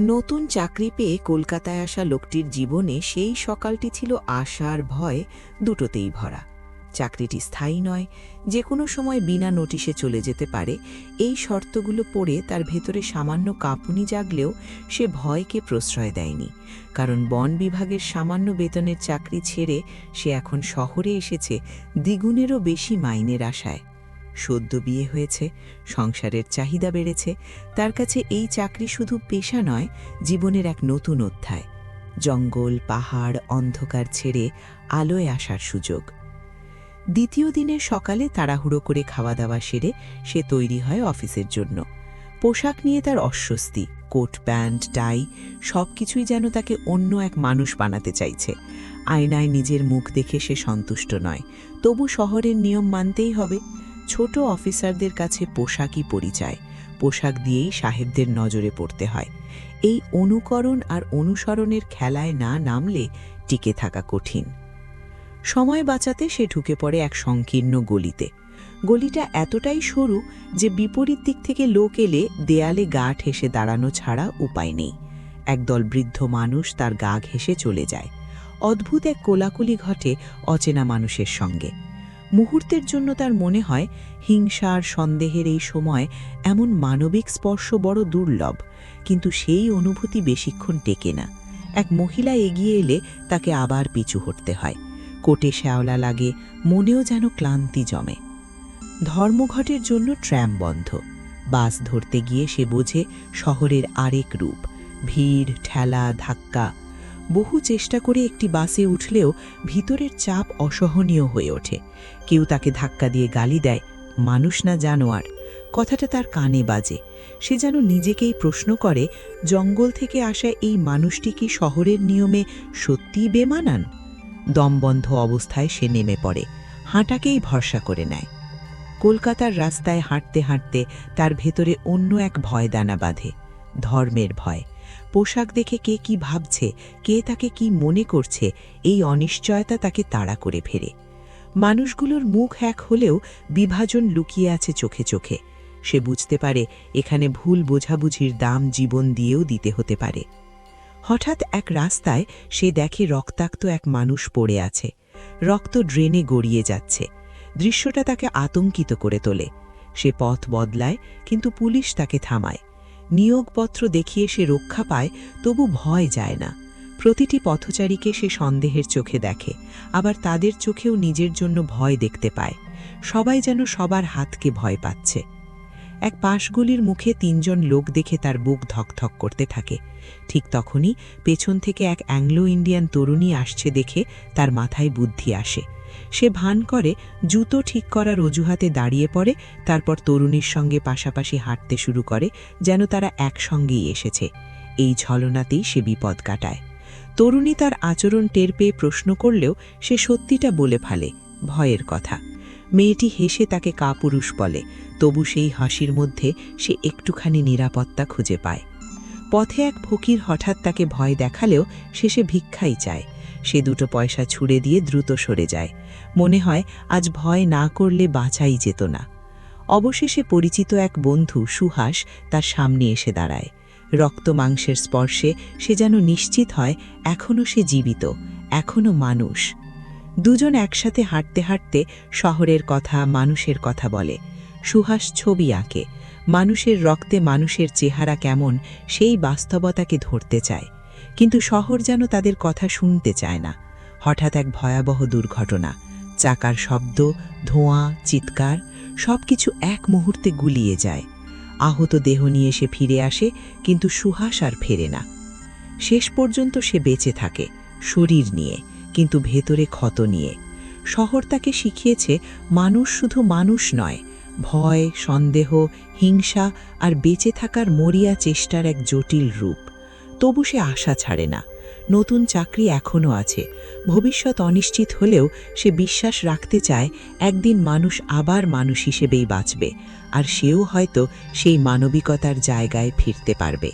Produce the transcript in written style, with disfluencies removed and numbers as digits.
নতুন চাকরি পেয়ে কলকাতায় আসা লোকটির জীবনে সেই সকালটি ছিল আশা আর ভয় দুটোতেই ভরা। চাকরিটি স্থায়ী নয়, যে কোনো সময় বিনা নোটিশে চলে যেতে পারে। এই শর্তগুলো পড়ে তার ভেতরে সামান্য কাঁপুনি জাগলেও সে ভয়কে প্রশ্রয় দেয়নি, কারণ বন বিভাগের সামান্য বেতনের চাকরি ছেড়ে সে এখন শহরে এসেছে দ্বিগুণেরও বেশি মাইনের আশায়। সদ্য বিয়ে হয়েছে, সংসারের চাহিদা বেড়েছে। তার কাছে এই চাকরি শুধু পেশা নয়, জীবনের এক নতুন অধ্যায়। জঙ্গল, পাহাড়, অন্ধকার ছেড়ে আলোয় আসার সুযোগ। দ্বিতীয় দিনের সকালে তাড়াহুড়ো করে খাওয়া দাওয়া সেরে সে তৈরি হয় অফিসের জন্য। পোশাক নিয়ে তার অস্বস্তি, কোট প্যান্ট টাই সবকিছুই যেন তাকে অন্য এক মানুষ বানাতে চাইছে। আয়নায় নিজের মুখ দেখে সে সন্তুষ্ট নয়, তবু শহরের নিয়ম মানতেই হবে। ছোট অফিসারদের কাছে পোশাকই পরিচয়, পোশাক দিয়েই সাহেবদের নজরে পড়তে হয়। এই অনুকরণ আর অনুসরণের খেলায় না নামলে টিকে থাকা কঠিন। সময় বাঁচাতে সে ঢুকে পড়ে এক সংকীর্ণ গলিতে। গলিটা এতটাই সরু যে বিপরীত দিক থেকে লোক এলে দেয়ালে গা ঠেসে দাঁড়ানো ছাড়া উপায় নেই। একদল বৃদ্ধ মানুষ তার গা ঘেঁষে চলে যায়। অদ্ভুত এক কোলাকুলি ঘটে অচেনা মানুষের সঙ্গে। মুহূর্তের জন্য তার মনে হয় হিংসার সন্দেহের এই সময় এমন মানবিক স্পর্শ বড় দুর্লভ, কিন্তু সেই অনুভূতি বেশিক্ষণ টেকে না। এক মহিলা এগিয়ে এলে তাকে আবার পিছু হটতে হয়। কোটে শ্যাওলা লাগে, মনেও যেন ক্লান্তি জমে। ধর্মঘটের জন্য ট্র্যাম বন্ধ। বাস ধরতে গিয়ে সে বোঝে শহরের আরেক রূপ, ভিড়, ঠেলা, ধাক্কা। বহু চেষ্টা করে একটি বাসে উঠলেও ভিতরের চাপ অসহনীয় হয়ে ওঠে। কেউ তাকে ধাক্কা দিয়ে গালি দেয়, মানুষ না জানোয়ার। কথাটা তার কানে বাজে। সে যেন নিজেকেই প্রশ্ন করে, জঙ্গল থেকে আসা এই মানুষটি কি শহরের নিয়মে সত্যিই বেমানান? দমবন্ধ অবস্থায় সে নেমে পড়ে, হাঁটাকেই ভরসা করে নেয়। কলকাতার রাস্তায় হাঁটতে হাঁটতে তার ভেতরে অন্য এক ভয় দানা বাঁধে, ধর্মের ভয়। পোশাক দেখে কে কি ভাবছে, কে তাকে কি মনে করছে, এই অনিশ্চয়তা তাকে তাড়া করে ফেরে। মানুষগুলোর মুখ এক হলেও বিভাজন লুকিয়ে আছে চোখে চোখে। সে বুঝতে পারে এখানে ভুল বোঝাবুঝির দাম জীবন দিয়েও দিতে হতে পারে। হঠাৎ এক রাস্তায় সে দেখে রক্তাক্ত এক মানুষ পড়ে আছে। রক্ত ড্রেনে গড়িয়ে যাচ্ছে। দৃশ্যটা তাকে আতঙ্কিত করে তোলে। সে পথ বদলায়, কিন্তু পুলিশ তাকে থামায়। নিয়োগপত্র দেখিয়ে সে রক্ষা পায়, তবু ভয় যায় না। প্রতিটি পথচারীকে সে সন্দেহের চোখে দেখে, আবার তাদের চোখেও নিজের জন্য ভয় দেখতে পায়। সবাই যেন সবার হাতকে ভয় পাচ্ছে। এক পাশগুলির মুখে তিনজন লোক দেখে তার বুক ধকধক করতে থাকে। ঠিক তখনই পেছন থেকে এক অ্যাংলো ইন্ডিয়ান তরুণী আসছে দেখে তার মাথায় বুদ্ধি আসে। সে ভান করে জুতো ঠিক করার অজুহাতে দাঁড়িয়ে পড়ে, তারপর তরুণীর সঙ্গে পাশাপাশি হাঁটতে শুরু করে, যেন তারা একসঙ্গেই এসেছে। এই ছলনাতেই সে বিপদ কাটায়। তরুণী তার আচরণ টের পেয়ে প্রশ্ন করলেও সে সত্যিটা বলে ফেলে, ভয়ের কথা। মেয়েটি হেসে তাকে কাপুরুষ বলে, তবু সেই হাসির মধ্যে সে একটুখানি নিরাপত্তা খুঁজে পায়। পথে এক ফকির হঠাৎ তাকে ভয় দেখালেও শেষে ভিক্ষাই চায়। সে দুটো পয়সা ছুঁড়ে দিয়ে দ্রুত সরে যায়। মনে হয় আজ ভয় না করলে বাঁচাই যেত না। অবশেষে পরিচিত এক বন্ধু সুহাস তার সামনে এসে দাঁড়ায়। রক্ত মাংসের স্পর্শে সে যেন নিশ্চিত হয় এখনও সে জীবিত, এখনও মানুষ। দুজন একসাথে হাঁটতে হাঁটতে শহরের কথা, মানুষের কথা বলে। সুহাস ছবি আঁকে, মানুষের রক্তে মানুষের চেহারা কেমন সেই বাস্তবতাকে ধরতে চায়। কিন্তু শহর যেন তাদের কথা শুনতে চায় না। হঠাৎ এক ভয়াবহ দুর্ঘটনা। চাকার শব্দ, ধোঁয়া, চিৎকার, সবকিছু এক মুহূর্তে গুলিয়ে যায়। আহত দেহ নিয়ে সে ফিরে আসে, কিন্তু সুহাস আর ফেরে না। শেষ পর্যন্ত সে বেঁচে থাকে, শরীর নিয়ে, কিন্তু ভেতরে ক্ষত নিয়ে। শহর তাকে শিখিয়েছে মানুষ শুধু মানুষ নয়, ভয়, সন্দেহ, হিংসা আর বেঁচে থাকার মরিয়া চেষ্টার এক জটিল রূপ। তবু সে আশা ছাড়ে না। নতুন চাকরি এখনও আছে, ভবিষ্যৎ অনিশ্চিত হলেও সে বিশ্বাস রাখতে চায় একদিন মানুষ আবার মানুষ হিসেবেই বাঁচবে, আর সেও হয়তো সেই মানবিকতার জায়গায় ফিরতে পারবে।